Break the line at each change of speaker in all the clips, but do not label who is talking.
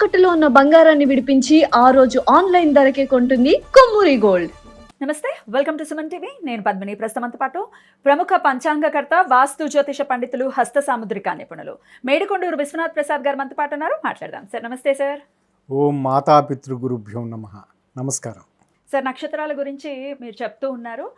తాకట్టులో ఉన్న బంగారాన్ని విడిపించి ఆ రోజు ఆన్లైన్ ధరకే కొంటుంది కొమ్మూరి గోల్డ్.
నమస్తే, వెల్కమ్ టు సుమన్ టీవీ. నేను పద్మిని. ప్రస్తుతంతో పాటు ప్రముఖ పంచాంగకర్త, వాస్తు జ్యోతిష పండితులు, హస్త సాముద్రిక నిపుణులు మేడికొండూరు విశ్వనాథ్ ప్రసాద్ గారు మనతో పాటు ఉన్నారు. మాట్లాడదాం సార్. నమస్తే సార్.
ఓం మాతాపితృగురుభ్యో నమః. నమస్కారం
సార్, నక్షత్రాల గురించి మీరు చెప్తూ ఉన్నారు.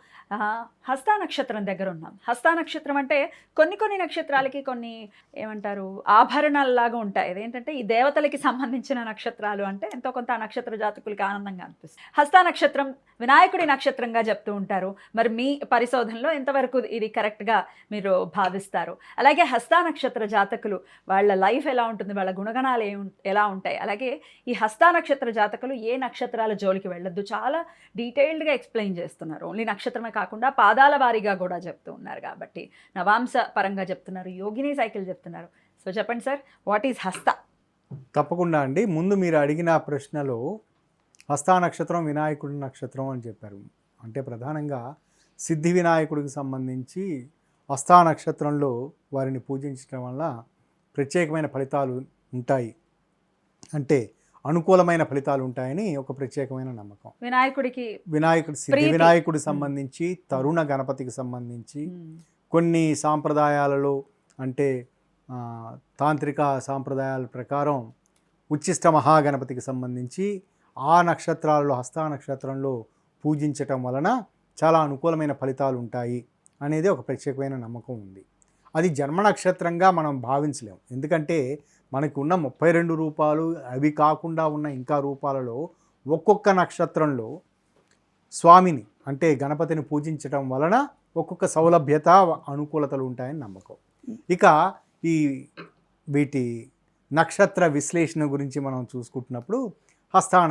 హస్తా నక్షత్రం దగ్గర ఉన్నాం. హస్తా నక్షత్రం అంటే కొన్ని నక్షత్రాలకి కొన్ని ఏమంటారు ఆభరణాలలాగా ఉంటాయి. అదేంటంటే ఈ దేవతలకి సంబంధించిన నక్షత్రాలు అంటే ఎంతో కొంత ఆ నక్షత్ర జాతకులకి ఆనందంగా అనిపిస్తుంది. హస్తా నక్షత్రం వినాయకుడి నక్షత్రంగా చెప్తూ ఉంటారు. మరి మీ పరిశోధనలో ఎంతవరకు ఇది కరెక్ట్గా మీరు భావిస్తారు? అలాగే హస్తా నక్షత్ర జాతకులు వాళ్ళ లైఫ్ ఎలా ఉంటుంది, వాళ్ళ గుణగణాలు ఎలా ఉంటాయి? అలాగే ఈ హస్తా నక్షత్ర జాతకులు ఏ నక్షత్రాల జోలికి వెళ్ళొద్దు, చాలా డీటెయిల్డ్గా ఎక్స్ప్లెయిన్ చేస్తున్నారు. ఓన్లీ నక్షత్రమే కాకుండా పాదాల వారీగా కూడా చెప్తూ ఉన్నారు. కాబట్టి నవాంశ పరంగా చెప్తున్నారు, యోగిని సైకిల్ చెప్తున్నారు. సో చెప్పండి సార్, వాట్ ఈజ్ హస్త?
తప్పకుండా అండి. ముందు మీరు అడిగిన ప్రశ్నలో హస్తా నక్షత్రం వినాయకుడి నక్షత్రం అని చెప్పారు. అంటే ప్రధానంగా సిద్ధి వినాయకుడికి సంబంధించి హస్తా నక్షత్రంలో వారిని పూజించడం వల్ల ప్రత్యేకమైన ఫలితాలు ఉంటాయి, అంటే అనుకూలమైన ఫలితాలు ఉంటాయని ఒక ప్రత్యేకమైన నమ్మకం. సిద్ధి వినాయకుడికి సంబంధించి, తరుణ గణపతికి సంబంధించి కొన్ని సాంప్రదాయాలలో అంటే తాంత్రిక సాంప్రదాయాల ప్రకారం ఉచ్చిష్ట మహాగణపతికి సంబంధించి ఆ నక్షత్రాలలో హస్తా నక్షత్రంలో పూజించటం వలన చాలా అనుకూలమైన ఫలితాలు ఉంటాయి అనేది ఒక ప్రత్యేకమైన నమ్మకం ఉంది. అది జన్మ నక్షత్రంగా మనం భావించలేం. ఎందుకంటే మనకు ఉన్న 32 రూపాలు అవి కాకుండా ఉన్న ఇంకా రూపాలలో ఒక్కొక్క నక్షత్రంలో స్వామిని అంటే గణపతిని పూజించటం వలన ఒక్కొక్క సౌలభ్యత అనుకూలతలు ఉంటాయని నమ్మకం. ఇక ఈ వీటి నక్షత్ర విశ్లేషణ గురించి మనం చూసుకుంటున్నప్పుడు హస్తా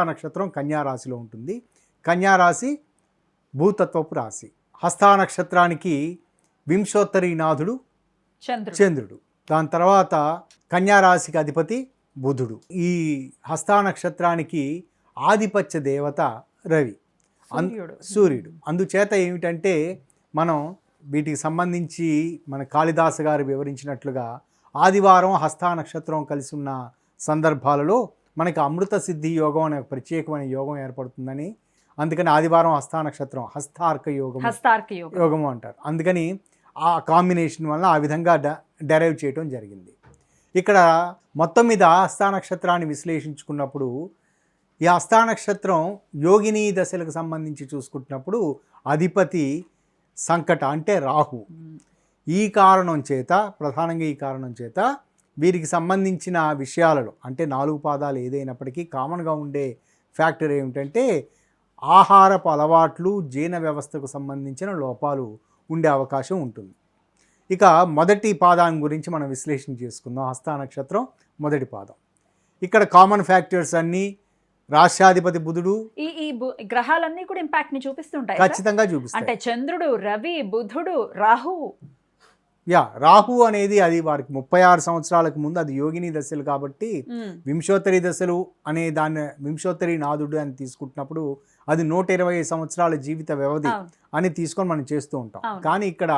నక్షత్రం కన్యారాశిలో ఉంటుంది. కన్యారాశి భూతత్వపు రాశి. హస్తా నక్షత్రానికి వింశోత్తరీనాథుడు చంద్రుడు, దాని తర్వాత కన్యారాశికి అధిపతి బుధుడు. ఈ హస్తా నక్షత్రానికి ఆధిపత్య దేవత రవి, సూర్యుడు. అందుచేత ఏమిటంటే మనం వీటికి సంబంధించి మన కాళిదాసు గారు వివరించినట్లుగా ఆదివారం హస్తా నక్షత్రం కలిసి ఉన్న సందర్భాలలో మనకి అమృత సిద్ధి యోగం అనే ప్రత్యేకమైన యోగం ఏర్పడుతుందని, అందుకని ఆదివారం హస్తా నక్షత్రం హస్తార్క యోగము అంటారు. అందుకని ఆ కాంబినేషన్ వల్ల ఆ విధంగా డెరైవ్ చేయడం జరిగింది. ఇక్కడ మొత్తం మీద హస్తా నక్షత్రాన్ని విశ్లేషించుకున్నప్పుడు ఈ హస్తా నక్షత్రం యోగిని దశలకు సంబంధించి చూసుకుంటున్నప్పుడు అధిపతి సంకట అంటే రాహు. ప్రధానంగా ఈ కారణం చేత వీరికి సంబంధించిన విషయాలలో అంటే 4 పాదాలు ఏదైనప్పటికీ కామన్గా ఉండే ఫ్యాక్టర్ ఏమిటంటే ఆహారపు అలవాట్లు, జీర్ణ వ్యవస్థకు సంబంధించిన లోపాలు ఉండే అవకాశం ఉంటుంది. ఇక మొదటి పాదాన్ని గురించి మనం విశ్లేషణ చేసుకుందాం. హస్తా నక్షత్రం మొదటి పాదం. ఇక్కడ కామన్ ఫ్యాక్టర్స్ అన్నీ రాష్ట్రాధిపతి బుధుడు,
ఈ గ్రహాలన్నీ కూడా ఇంపాక్ట్ ని చూపిస్తుంటాయి.
ఖచ్చితంగా చూపిస్తాయి.
అంటే చంద్రుడు, రవి, బుధుడు, రాహు.
రాహు అనేది అది వారికి 36 సంవత్సరాలకు ముందు అది యోగిని దశలు కాబట్టి వింశోత్తరి దశలు అనే దాన్ని వింశోత్తరి నాథుడు అని తీసుకుంటున్నప్పుడు అది 120 సంవత్సరాల జీవిత వ్యవధి అని తీసుకొని మనం చేస్తూ ఉంటాం. కానీ ఇక్కడ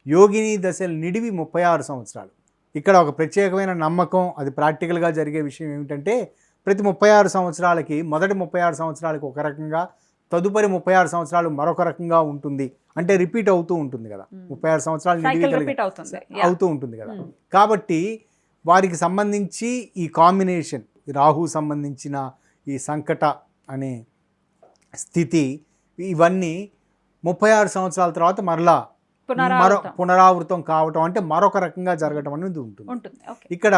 యోగిని దశలు నిడివి 36 సంవత్సరాలు. ఇక్కడ ఒక ప్రత్యేకమైన నమ్మకం, అది ప్రాక్టికల్గా జరిగే విషయం ఏమిటంటే ప్రతి 36 సంవత్సరాలకి మొదటి 36 సంవత్సరాలకి ఒక రకంగా, తదుపరి 36 సంవత్సరాలు మరొక రకంగా ఉంటుంది. అంటే రిపీట్ అవుతూ ఉంటుంది కదా, 36 సంవత్సరాలు అవుతూ ఉంటుంది కదా. కాబట్టి వారికి సంబంధించి ఈ కాంబినేషన్, రాహు సంబంధించిన ఈ సంకట అనే స్థితి, ఇవన్నీ 36 సంవత్సరాల తర్వాత మరలా పునరావృతం కావటం అంటే మరొక రకంగా జరగటం అనేది ఉంటుంది. ఇక్కడ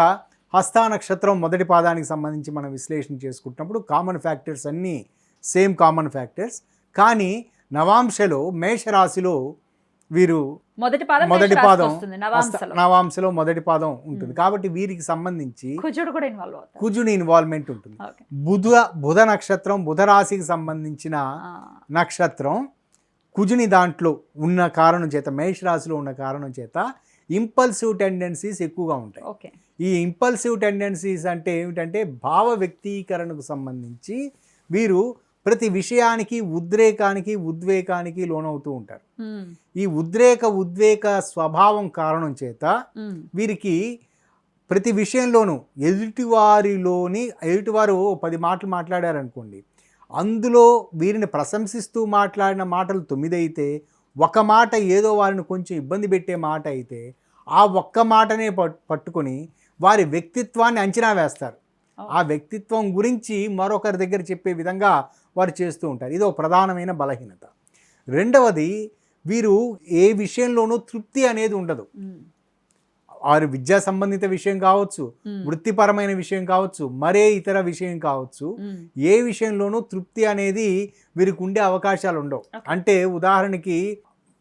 హస్తా నక్షత్రం మొదటి పాదానికి సంబంధించి మనం విశ్లేషణ చేసుకుంటున్నప్పుడు కామన్ ఫ్యాక్టర్స్ అన్నీ సేమ్ కామన్ ఫ్యాక్టర్స్. కానీ నవాంశలో మేషరాశిలో వీరు మొదటి పాదం నవాంశలో మొదటి పాదం ఉంటుంది. కాబట్టి వీరికి సంబంధించి కుజుని ఇన్వాల్వ్మెంట్ ఉంటుంది. బుధ నక్షత్రం, బుధ రాశికి సంబంధించిన నక్షత్రం కుజుని దాంట్లో ఉన్న కారణం చేత, మేషరాశిలో ఉన్న కారణం చేత ఇంపల్సివ్ టెండెన్సీస్ ఎక్కువగా ఉంటాయి. ఈ ఇంపల్సివ్ టెండెన్సీస్ అంటే ఏమిటంటే భావ వ్యక్తీకరణకు సంబంధించి వీరు ప్రతి విషయానికి ఉద్రేకానికి, ఉద్వేగానికి లోనవుతూ ఉంటారు. ఈ ఉద్వేక స్వభావం కారణం చేత వీరికి ప్రతి విషయంలోనూ ఎదుటివారు 10 మాటలు మాట్లాడారనుకోండి, అందులో వీరిని ప్రశంసిస్తూ మాట్లాడిన మాటలు 9 అయితే, ఒక మాట ఏదో వారిని కొంచెం ఇబ్బంది పెట్టే మాట అయితే, ఆ ఒక్క మాటనే పట్టుకొని వారి వ్యక్తిత్వాన్ని అంచనా వేస్తారు. ఆ వ్యక్తిత్వం గురించి మరొకరి దగ్గర చెప్పే విధంగా వారు చేస్తూ ఉంటారు. ఇది ఒక ప్రధానమైన బలహీనత. రెండవది, వీరు ఏ విషయంలోనూ తృప్తి అనేది ఉండదు. వారు విద్యా సంబంధిత విషయం కావచ్చు, వృత్తిపరమైన విషయం కావచ్చు, మరే ఇతర విషయం కావచ్చు, ఏ విషయంలోనూ తృప్తి అనేది వీరికి ఉండే అవకాశాలు ఉండవు. అంటే ఉదాహరణకి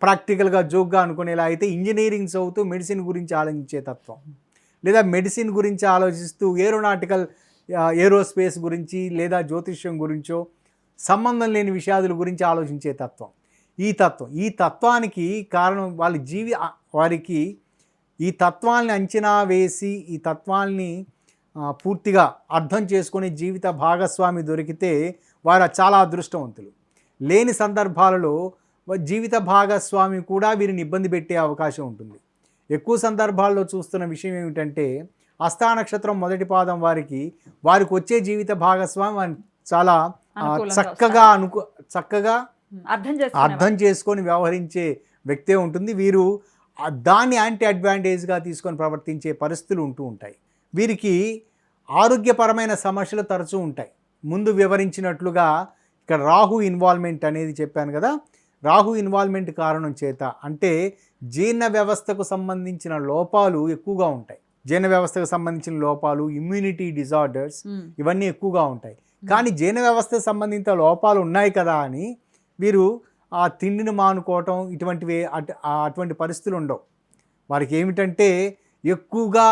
ప్రాక్టికల్గా జోక్గా అనుకునేలా అయితే ఇంజనీరింగ్ చదువుతూ మెడిసిన్ గురించి ఆలోచించే తత్వం, లేదా మెడిసిన్ గురించి ఆలోచిస్తూ ఏరోస్పేస్ గురించి లేదా జ్యోతిష్యం గురించో సంబంధం లేని విషయాల గురించి ఆలోచించే తత్వం. ఈ తత్వానికి కారణం వారికి ఈ తత్వాల్ని అంచనా వేసి ఈ తత్వాల్ని పూర్తిగా అర్థం చేసుకునే జీవిత భాగస్వామి దొరికితే వారు చాలా అదృష్టవంతులు. లేని సందర్భాలలో జీవిత భాగస్వామి కూడా వీరిని ఇబ్బంది పెట్టే అవకాశం ఉంటుంది. ఎక్కువ సందర్భాల్లో చూస్తున్న విషయం ఏమిటంటే, హస్తా నక్షత్రం మొదటి పాదం వారికి వచ్చే జీవిత భాగస్వామి చాలా చక్కగా అర్థం చేసుకొని వ్యవహరించే వ్యక్తే ఉంటుంది. వీరు దాన్ని యాంటీ అడ్వాంటేజ్గా తీసుకొని ప్రవర్తించే పరిస్థితులు ఉంటూ ఉంటాయి. వీరికి ఆరోగ్యపరమైన సమస్యలు తరచూ ఉంటాయి. ముందు వివరించినట్లుగా ఇక్కడ రాహు ఇన్వాల్వ్మెంట్ అనేది చెప్పాను కదా, రాహు ఇన్వాల్వ్మెంట్ కారణం చేత అంటే జీర్ణ వ్యవస్థకు సంబంధించిన లోపాలు ఎక్కువగా ఉంటాయి. జీర్ణ వ్యవస్థకు సంబంధించిన లోపాలు, ఇమ్యూనిటీ డిజార్డర్స్ ఇవన్నీ ఎక్కువగా ఉంటాయి. కానీ జీర్ణ వ్యవస్థకు సంబంధించిన లోపాలు ఉన్నాయి కదా అని వీరు ఆ తిండిని మానుకోవటం అటువంటి పరిస్థితులు ఉండవు. వారికి ఏమిటంటే ఎక్కువగా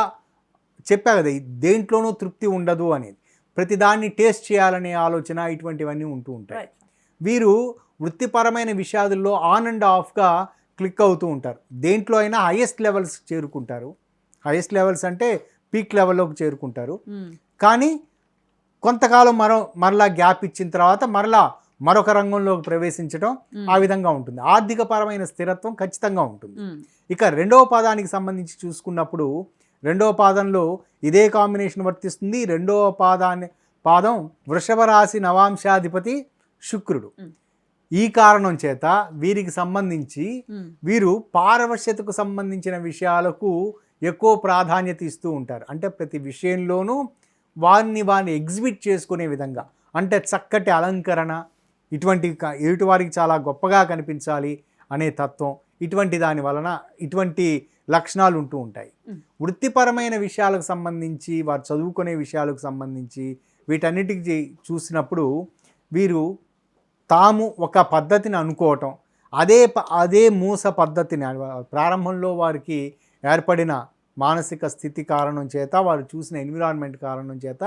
చెప్పా కదా, దేంట్లోనూ తృప్తి ఉండదు అనేది, ప్రతిదాన్ని టేస్ట్ చేయాలనే ఆలోచన ఇటువంటివన్నీ ఉంటూ ఉంటాయి. వీరు వృత్తిపరమైన విషయాల్లో ఆన్ అండ్ ఆఫ్గా క్లిక్ అవుతూ ఉంటారు. దేంట్లో అయినా హైయెస్ట్ లెవెల్స్ చేరుకుంటారు. హైయెస్ట్ లెవెల్స్ అంటే పీక్ లెవెల్లోకి చేరుకుంటారు. కానీ కొంతకాలం మరలా గ్యాప్ ఇచ్చిన తర్వాత మరొక రంగంలోకి ప్రవేశించడం ఆ విధంగా ఉంటుంది. ఆర్థిక పరమైన స్థిరత్వం ఖచ్చితంగా ఉంటుంది. ఇక రెండవ పాదానికి సంబంధించి చూసుకున్నప్పుడు, రెండవ పాదంలో ఇదే కాంబినేషన్ వర్తిస్తుంది. రెండవ పాదం వృషభ రాశి నవాంశాధిపతి శుక్రుడు. ఈ కారణం చేత వీరికి సంబంధించి వీరు పారవశ్యతకు సంబంధించిన విషయాలకు ఎక్కువ ప్రాధాన్యత ఇస్తూ ఉంటారు. అంటే ప్రతి విషయంలోనూ వారిని ఎగ్జిబిట్ చేసుకునే విధంగా, అంటే చక్కటి అలంకరణ, ఎదుటి వారికి చాలా గొప్పగా కనిపించాలి అనే తత్వం, దాని వలన ఇటువంటి లక్షణాలు ఉంటూ ఉంటాయి. వృత్తిపరమైన విషయాలకు సంబంధించి, వారు చదువుకునే విషయాలకు సంబంధించి వీటన్నిటికీ చూసినప్పుడు వీరు తాము ఒక పద్ధతిని అనుకోవటం, అదే మూస పద్ధతిని ప్రారంభంలో వారికి ఏర్పడిన మానసిక స్థితి కారణం చేత, వారు చూసిన ఎన్విరాన్మెంట్ కారణం చేత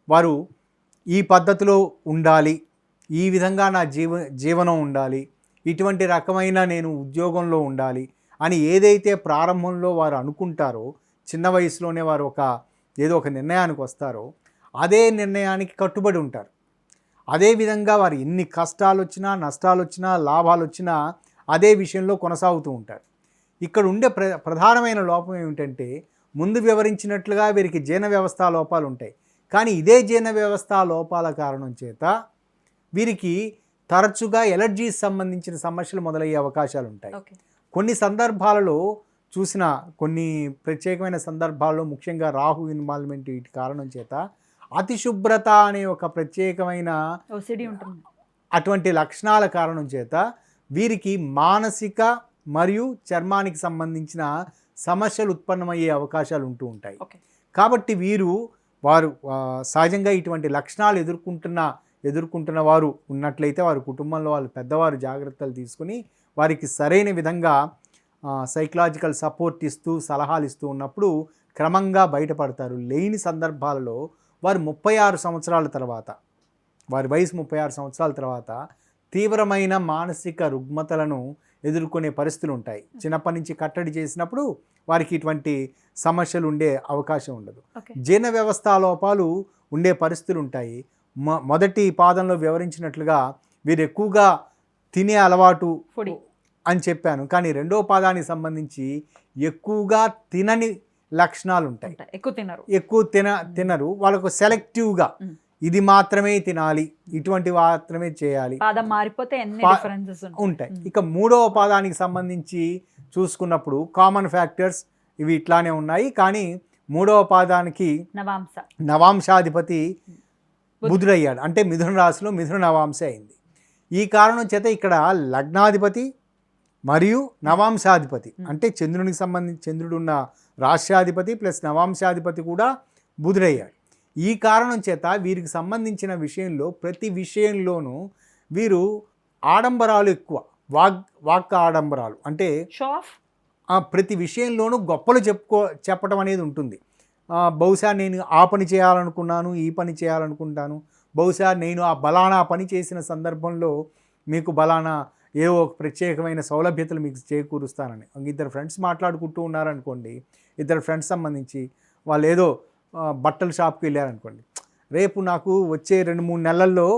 వారు ఈ పద్ధతిలో ఉండాలి, ఈ విధంగా నా జీవనం ఉండాలి, ఇటువంటి రకమైన నేను ఉద్యోగంలో ఉండాలి అని ఏదైతే ప్రారంభంలో వారు అనుకుంటారో, చిన్న వయసులోనే వారు ఏదో ఒక నిర్ణయానికి వస్తారో అదే నిర్ణయానికి కట్టుబడి ఉంటారు. అదేవిధంగా వారు ఎన్ని కష్టాలు వచ్చినా, నష్టాలు వచ్చినా, లాభాలు వచ్చినా అదే విషయంలో కొనసాగుతూ ఉంటారు. ఇక్కడ ఉండే ప్రధానమైన లోపం ఏమిటంటే, ముందు వివరించినట్లుగా వీరికి జీర్ణ వ్యవస్థ లోపాలు ఉంటాయి. కానీ ఇదే జీర్ణ వ్యవస్థ లోపాల కారణం చేత వీరికి తరచుగా ఎలర్జీస్ సంబంధించిన సమస్యలు మొదలయ్యే అవకాశాలు ఉంటాయి. కొన్ని సందర్భాలలో కొన్ని ప్రత్యేకమైన సందర్భాల్లో, ముఖ్యంగా రాహు ఇన్వాల్వ్మెంట్ వీటి కారణం చేత అతిశుభ్రత అనే ఒక ప్రత్యేకమైన అటువంటి లక్షణాల కారణం చేత వీరికి మానసిక మరియు చర్మానికి సంబంధించిన సమస్యలు ఉత్పన్నమయ్యే అవకాశాలు ఉంటూ ఉంటాయి. కాబట్టి వారు సహజంగా ఇటువంటి లక్షణాలు ఎదుర్కొంటున్న వారు ఉన్నట్లయితే వారి కుటుంబంలో వాళ్ళు పెద్దవారు జాగ్రత్తలు తీసుకుని వారికి సరైన విధంగా సైకలాజికల్ సపోర్ట్ ఇస్తూ సలహాలు ఇస్తూ ఉన్నప్పుడు క్రమంగా బయటపడతారు. లేని సందర్భాలలో వారు 36 సంవత్సరాల తర్వాత, వారి వయసు 36 సంవత్సరాల తర్వాత తీవ్రమైన మానసిక రుగ్మతలను ఎదుర్కొనే పరిస్థితులు ఉంటాయి. చిన్నప్పటి నుంచి కట్టడి చేసినప్పుడు వారికి ఇటువంటి సమస్యలు ఉండే అవకాశం ఉండదు. జీర్ణ వ్యవస్థ లోపాలు ఉండే పరిస్థితులు ఉంటాయి. మొదటి పాదంలో వివరించినట్లుగా వీరు ఎక్కువగా తినే అలవాటు అని చెప్పాను. కానీ రెండో పాదానికి సంబంధించి ఎక్కువగా తినని లక్షణాలు ఉంటాయి.
ఎక్కువ తినరు,
ఎక్కువ తినరు. వాళ్ళకు సెలెక్టివ్గా ఇది మాత్రమే తినాలి, ఇటువంటి మాత్రమే చేయాలి,
పాదం మారిపోతే ఎన్ని డిఫరెన్సెస్
ఉంటాయి. ఇక మూడవ పాదానికి సంబంధించి చూసుకున్నప్పుడు కామన్ ఫ్యాక్టర్స్ ఇవి ఇట్లానే ఉన్నాయి. కానీ మూడవ పాదానికి నవాంశాధిపతి బుధుడయ్యాడు, అంటే మిథున రాశిలో మిథున నవాంశ అయింది. ఈ కారణం చేత ఇక్కడ లగ్నాధిపతి మరియు నవాంశాధిపతి అంటే చంద్రునికి సంబంధించి చంద్రుడున్న రాష్ట్రాధిపతి ప్లస్ నవాంశాధిపతి కూడా బుధుడయ్యాడు. ఈ కారణం చేత వీరికి సంబంధించిన విషయంలో ప్రతి విషయంలోనూ వీరు ఆడంబరాలు ఎక్కువ, వాక్ ఆడంబరాలు అంటే ప్రతి విషయంలోనూ గొప్పలు చెప్పడం అనేది ఉంటుంది. బహుశా నేను ఆ పని చేయాలనుకున్నాను, ఈ పని చేయాలనుకుంటాను, బహుశా నేను ఆ బలానా పని చేసిన సందర్భంలో మీకు బలానా ఏవో ఒక ప్రత్యేకమైన సౌలభ్యతలు మీకు చేకూరుస్తానని. ఇద్దరు ఫ్రెండ్స్ మాట్లాడుకుంటూ ఉన్నారనుకోండి, ఇద్దరు ఫ్రెండ్స్ సంబంధించి వాళ్ళు ఏదో బట్టల షాప్కి వెళ్ళారనుకోండి, రేపు నాకు వచ్చే 2-3 నెలల్లో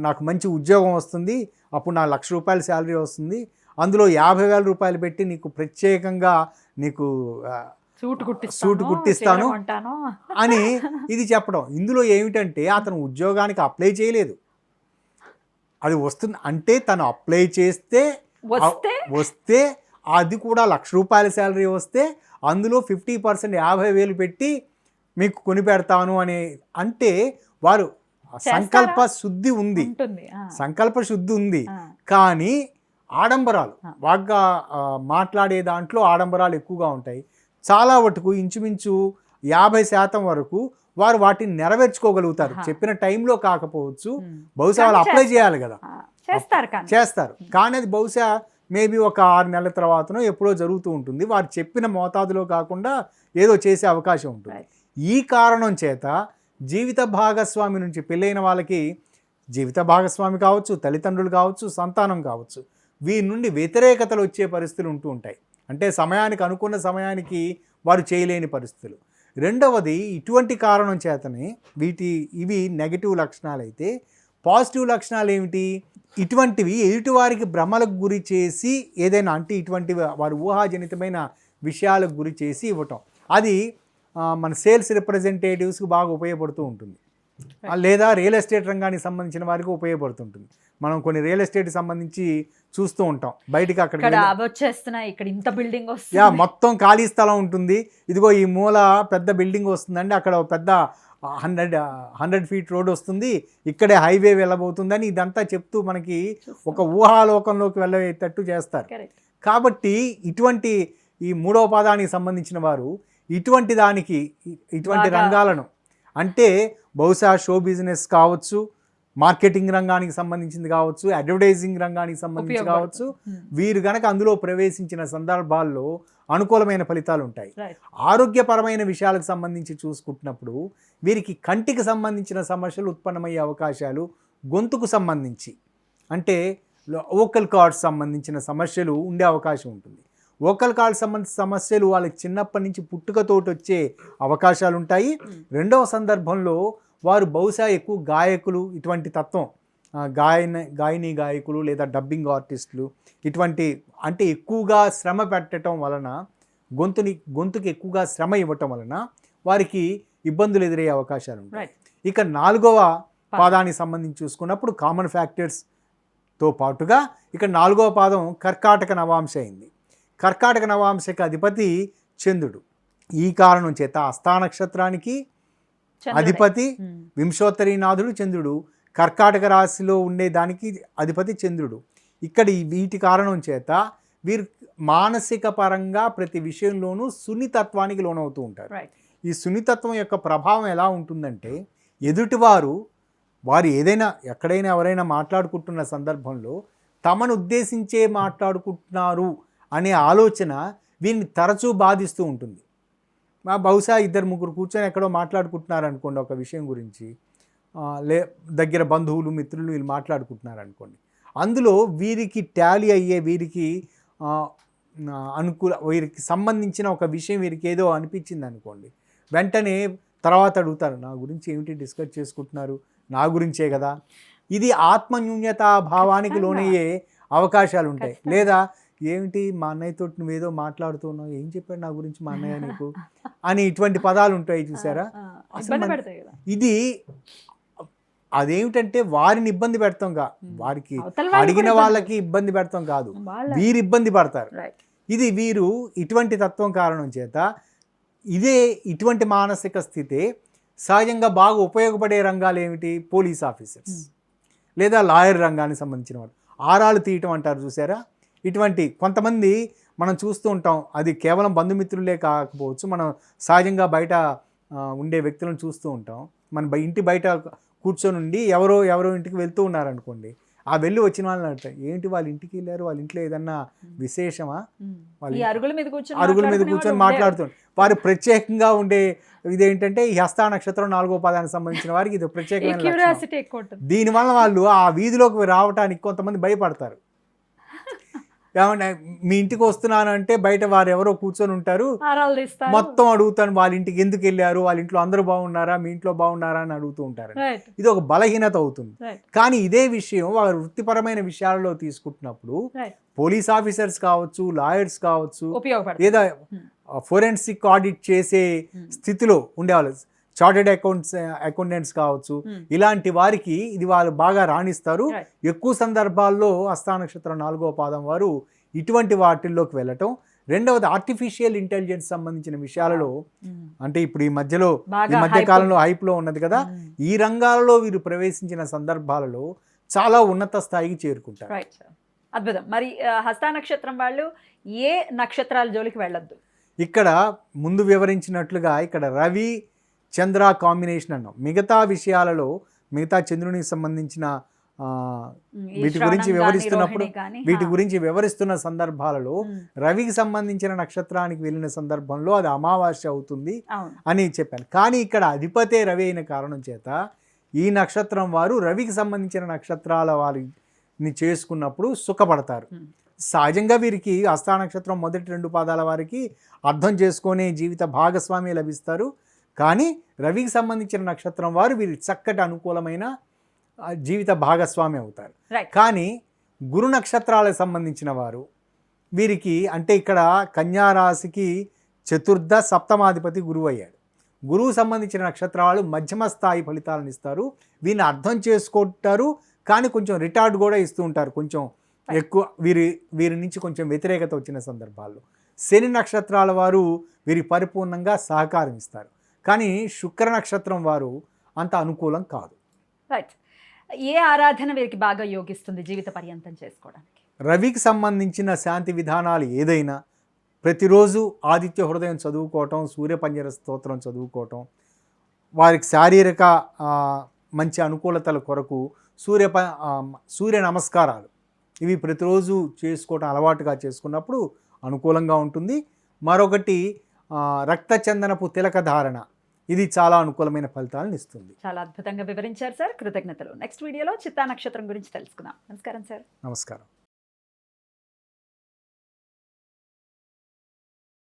నాకు మంచి ఉద్యోగం వస్తుంది, అప్పుడు నా ₹1,00,000 శాలరీ వస్తుంది, అందులో ₹50,000 పెట్టి నీకు ప్రత్యేకంగా నీకు సూట్ కుట్టిస్తాను అని ఇది చెప్పడం. ఇందులో ఏమిటంటే అతను ఉద్యోగానికి అప్లై చేయలేదు, అది వస్తుంది అంటే తను అప్లై చేస్తే వస్తే అది కూడా ₹1,00,000 శాలరీ వస్తే అందులో 50% 50,000 పెట్టి మీకు కొని పెడతాను అని అంటే వారు సంకల్ప శుద్ధి ఉంది, సంకల్ప శుద్ధి ఉంది. కానీ ఆడంబరాలు బాగా మాట్లాడే దాంట్లో ఆడంబరాలు ఎక్కువగా ఉంటాయి. చాలా వరకు ఇంచుమించు 50% వరకు వారు వాటిని నెరవేర్చుకోగలుగుతారు. చెప్పిన టైంలో కాకపోవచ్చు, బహుశా వాళ్ళు అప్లై చేయాలి కదా, చేస్తారు. కానీ అది బహుశా మేబీ ఒక 6 నెలల తర్వాతనో ఎప్పుడో జరుగుతూ ఉంటుంది. వారు చెప్పిన మోతాదులో కాకుండా ఏదో చేసే అవకాశం ఉంటుంది. ఈ కారణం చేత జీవిత భాగస్వామి నుంచి పెళ్ళైన వాళ్ళకి జీవిత భాగస్వామి కావచ్చు, తల్లిదండ్రులు కావచ్చు, సంతానం కావచ్చు, వీరి నుండి వ్యతిరేకతలు వచ్చే పరిస్థితులు ఉంటూ ఉంటాయి. అంటే సమయానికి అనుకున్న సమయానికి వారు చేయలేని పరిస్థితులు. రెండవది ఇటువంటి కారణం చేతనే ఇవి నెగిటివ్ లక్షణాలు అయితే, పాజిటివ్ లక్షణాలు ఏమిటి? ఇటువంటివి ఎదుటివారికి భ్రమలకు గురి చేసి ఏదైనా అంటే ఇటువంటి వారి ఊహాజనితమైన విషయాలకు గురి చేసి ఇవ్వటం, అది మన సేల్స్ రిప్రజెంటేటివ్స్కి బాగా ఉపయోగపడుతూ ఉంటుంది, లేదా రియల్ ఎస్టేట్ రంగానికి సంబంధించిన వారికి ఉపయోగపడుతుంటుంది. మనం కొన్ని రియల్ ఎస్టేట్కి సంబంధించి చూస్తూ ఉంటాం, బయటికి అక్కడ
ఇంత బిల్డింగ్
మొత్తం ఖాళీ స్థలం ఉంటుంది, ఇదిగో ఈ మూల పెద్ద బిల్డింగ్ వస్తుందండి, అక్కడ పెద్ద 100 feet రోడ్ వస్తుంది, ఇక్కడే హైవే వెళ్ళబోతుందని ఇదంతా చెప్తూ మనకి ఒక ఊహాలోకంలోకి వెళ్ళేటట్టు చేస్తారు. కాబట్టి ఇటువంటి ఈ మూడవ పాదానికి సంబంధించిన వారు ఇటువంటి రంగాలను అంటే బహుశా షో బిజినెస్ కావచ్చు, మార్కెటింగ్ రంగానికి సంబంధించింది కావచ్చు, అడ్వర్టైజింగ్ రంగానికి సంబంధించి కావచ్చు, వీరు గనక అందులో ప్రవేశించిన సందర్భాల్లో అనుకూలమైన ఫలితాలు ఉంటాయి. ఆరోగ్యపరమైన విషయాలకు సంబంధించి చూసుకుంటున్నప్పుడు వీరికి కంటికి సంబంధించిన సమస్యలు ఉత్పన్నమయ్యే అవకాశాలు, గొంతుకు సంబంధించి అంటే వోకల్ కార్డ్స్ సంబంధించిన సమస్యలు ఉండే అవకాశం ఉంటుంది. వోకల్ కార్డ్ సంబంధించిన సమస్యలు వాళ్ళకి చిన్నప్పటి నుంచి పుట్టుకతోటి వచ్చే అవకాశాలు ఉంటాయి. రెండవ సందర్భంలో వారు బహుశా ఎక్కువ గాయకులు, ఇటువంటి తత్వం గాయని గాయకులు లేదా డబ్బింగ్ ఆర్టిస్టులు, ఇటువంటి అంటే ఎక్కువగా శ్రమ పెట్టడం వలన గొంతుకి ఎక్కువగా శ్రమ ఇవ్వటం వలన వారికి ఇబ్బందులు ఎదురయ్యే అవకాశాలు ఉంటాయి. ఇక 4వ పాదానికి సంబంధించి చూసుకున్నప్పుడు కామన్ ఫ్యాక్టర్స్తో పాటుగా ఇక 4వ పాదం కర్కాటక నవాంశ అయింది. కర్కాటక నవాంశకి అధిపతి చంద్రుడు. ఈ కారణం చేత హస్తా నక్షత్రానికి అధిపతి వింశోత్తరీనాథుడు చంద్రుడు, కర్కాటక రాశిలో ఉండే దానికి అధిపతి చంద్రుడు. ఇక్కడ వీటి కారణం చేత వీరు మానసిక పరంగా ప్రతి విషయంలోనూ సున్నితత్వానికి లోనవుతూ ఉంటారు. ఈ సున్నితత్వం యొక్క ప్రభావం ఎలా ఉంటుందంటే, ఎదుటివారు ఏదైనా ఎక్కడైనా ఎవరైనా మాట్లాడుకుంటున్న సందర్భంలో తమను ఉద్దేశించే మాట్లాడుకుంటున్నారు అనే ఆలోచన వీరిని తరచూ బాధిస్తూ ఉంటుంది. బహుశా 2-3 కూర్చొని ఎక్కడో మాట్లాడుకుంటున్నారు అనుకోండి ఒక విషయం గురించి, దగ్గర బంధువులు మిత్రులు వీళ్ళు మాట్లాడుకుంటున్నారు అనుకోండి, అందులో వీరికి టాలీ అయ్యే వీరికి వీరికి సంబంధించిన ఒక విషయం వీరికి ఏదో అనిపించింది అనుకోండి, వెంటనే తర్వాత అడుగుతారు, నా గురించి ఏమిటి డిస్కస్ చేసుకుంటున్నారు, నా గురించే కదా. ఇది ఆత్మన్యూన్యతా భావానికి లోనయ్యే అవకాశాలు ఉంటాయి. లేదా ఏమిటి మా అన్నయ్యతో నువ్వేదో మాట్లాడుతున్నావు, ఏం చెప్పాడు నా గురించి మా అన్నయ్య నీకు అని ఇటువంటి పదాలు ఉంటాయి చూసారా. అసలు
ఇబ్బంది
మన-
పెడతాయి కదా.
ఇది అదేమిటంటే వారిని ఇబ్బంది పెడతాం వారికి
అవతల వాళ్ళు
అడిగిన
కూడా
వాళ్ళకి ఇబ్బంది పెడతాం కాదు,
వాళ్ళ
వీరు ఇబ్బంది పడతారు.
రైట్.
ఇది వీరు ఇటువంటి తత్వం కారణం చేత ఇదే ఇటువంటి మానసిక స్థితి సహజంగా బాగా ఉపయోగపడే రంగాలు ఏమిటి, పోలీస్ ఆఫీసర్స్ లేదా లాయర్ రంగానికి సంబంధించిన వారు, ఆరాలు తీయటం అంటారు చూసారా. ఇటువంటి కొంతమంది మనం చూస్తూ ఉంటాం, అది కేవలం బంధుమిత్రులే కాకపోవచ్చు, మనం సహజంగా బయట ఉండే వ్యక్తులను చూస్తూ ఉంటాం. మన ఇంటి బయట కూర్చొని ఉండి ఎవరో ఇంటికి వెళ్తూ ఉన్నారనుకోండి, ఆ వెళ్ళి వచ్చిన వాళ్ళని అంటారు, ఏంటి వాళ్ళ ఇంటికి వెళ్ళారు, వాళ్ళ ఇంట్లో ఏదన్నా విశేషమా, వాళ్ళ
ఈ అరుగుల మీద కూర్చొని
అరుగుల మీద
మాట్లాడుకునే
కూర్చొని
వాళ్ళు
మాట్లాడుతుంటారు. వారు ప్రత్యేకంగా ఉండే ఇదేంటంటే ఈ హస్త నక్షత్రం 4వ పాదానికి సంబంధించిన వారికి ఇది
ఉండే. ఈ
ప్రత్యేకమైన లక్షణం.
క్యూరియాసిటీ ఎక్కువ ఉంటుంది.
దీనివల్ల వాళ్ళు ఆ వీధిలోకి రావడానికి కొంతమంది భయపడతారు. ఏమన్నా మీ ఇంటికి వస్తున్నాను అంటే బయట వారు ఎవరో కూర్చొని ఉంటారు,
ఆరాలు తీస్తారు.
మొత్తం అడుగుతాను వాళ్ళ ఇంటికి ఎందుకు వెళ్ళారు, వాళ్ళ ఇంట్లో అందరూ బాగున్నారా, మీ ఇంట్లో బాగున్నారా అని అడుగుతూ ఉంటారు.
రైట్.
ఇది ఒక బలహీనత అవుతుంది.
రైట్.
కానీ ఇదే విషయం వారు వృత్తిపరమైన విషయాలలో తీసుకుంటున్నప్పుడు
రైట్.
పోలీస్ ఆఫీసర్స్ కావచ్చు, లాయర్స్ కావచ్చు,
ఉపయోగపడుతుంది.
లేదా ఫోరెన్సిక్ ఆడిట్ చేసే స్థితిలో ఉండేవాళ్ళు, చార్టెడ్ అకౌంటెంట్స్ కావచ్చు, ఇలాంటి వారికి ఇది వాళ్ళు బాగా రాణిస్తారు.
Right.
ఎక్కువ సందర్భాల్లో హస్త నక్షత్రం 4వ పాదం వారు ఇటువంటి వాటిల్లోకి వెళ్ళటం. రెండవది ఆర్టిఫిషియల్ ఇంటెలిజెన్స్ సంబంధించిన విషయాలలో, అంటే ఇప్పుడు ఈ మధ్య
బాగా
కాలంలో హైప్లో ఉన్నది కదా, ఈ రంగాలలో వీరు ప్రవేశించిన సందర్భాలలో చాలా ఉన్నత స్థాయికి చేరుకుంటారు.
రైట్. అద్భుతం. మరి హస్త నక్షత్రం వాళ్ళు ఏ నక్షత్రాల జోలికి వెళ్ళొద్దు?
ఇక్కడ ముందు వివరించినట్లుగా ఇక్కడ రవి చంద్ర కాంబినేషన్ అన్నాం. మిగతా విషయాలలో మిగతా చంద్రునికి సంబంధించిన
ఈ
వీటి
శ్రవణం
గురించి
గాని,
వివరిస్తున్నప్పుడు
రోహిణి గాని,
వీటి గురించి వివరిస్తున్న సందర్భాలలో
ఉమ్,
రవికి సంబంధించిన నక్షత్రానికి వెళ్ళిన సందర్భంలో అది అమావాస్య అవుతుంది
అవును.
అని చెప్పాను. కానీ ఇక్కడ అధిపతే రవి అయిన కారణం చేత ఈ నక్షత్రం వారు రవికి సంబంధించిన నక్షత్రాల వారిని చేసుకున్నప్పుడు సుఖపడతారు.
ఉమ్,
సహజంగా వీరికి హస్త నక్షత్రం మొదటి 2 పాదాల వారికి అర్థం చేసుకునే జీవిత భాగస్వామి లభిస్తారు. కానీ రవికి సంబంధించిన నక్షత్రం వారు వీరికి చక్కటి అనుకూలమైన జీవిత భాగస్వామి అవుతారు.
రైట్.
కానీ గురు నక్షత్రాలకు సంబంధించిన వారు వీరికి, అంటే ఇక్కడ కన్యా రాశికి 4వ సప్తమాధిపతి గురువు అయ్యాడు. గురువు సంబంధించిన నక్షత్రాలు మధ్యమ స్థాయి ఫలితాలను ఇస్తారు. వీరిని అర్థం చేసుకుంటారు, కానీ కొంచెం రిటార్డ్ కూడా ఇస్తూ ఉంటారు. కొంచెం ఎక్కువ వీరి నుంచి కొంచెం వ్యతిరేకత వచ్చిన సందర్భాల్లో. శని నక్షత్రాల వారు వీరి పరిపూర్ణంగా సహకారం ఇస్తారు. కానీ శుక్ర నక్షత్రం వారు అంత అనుకూలం కాదు.
రైట్. ఏ ఆరాధన వీరికి బాగా యోగిస్తుంది జీవిత పర్యంతం చేసుకోవడానికి?
రవికి సంబంధించిన శాంతి విధానాలు ఏదైనా ప్రతిరోజు ఆదిత్య హృదయం చదువుకోవటం, సూర్యపంజర స్తోత్రం చదువుకోవటం, వారికి శారీరక మంచి అనుకూలతల కొరకు సూర్య నమస్కారాలు ఇవి ప్రతిరోజు చేసుకోవటం అలవాటుగా చేసుకున్నప్పుడు అనుకూలంగా ఉంటుంది. మరొకటి రక్తచందనపు తిలక ధారణ, ఇది చాలా అనుకూలమైన ఫలితాలను ఇస్తుంది.
చాలా అద్భుతంగా వివరించారు సార్. కృతజ్ఞతలు. నెక్స్ట్ వీడియోలో చిత్తా నక్షత్రం గురించి తెలుసుకుందాం. నమస్కారం సార్.
నమస్కారం.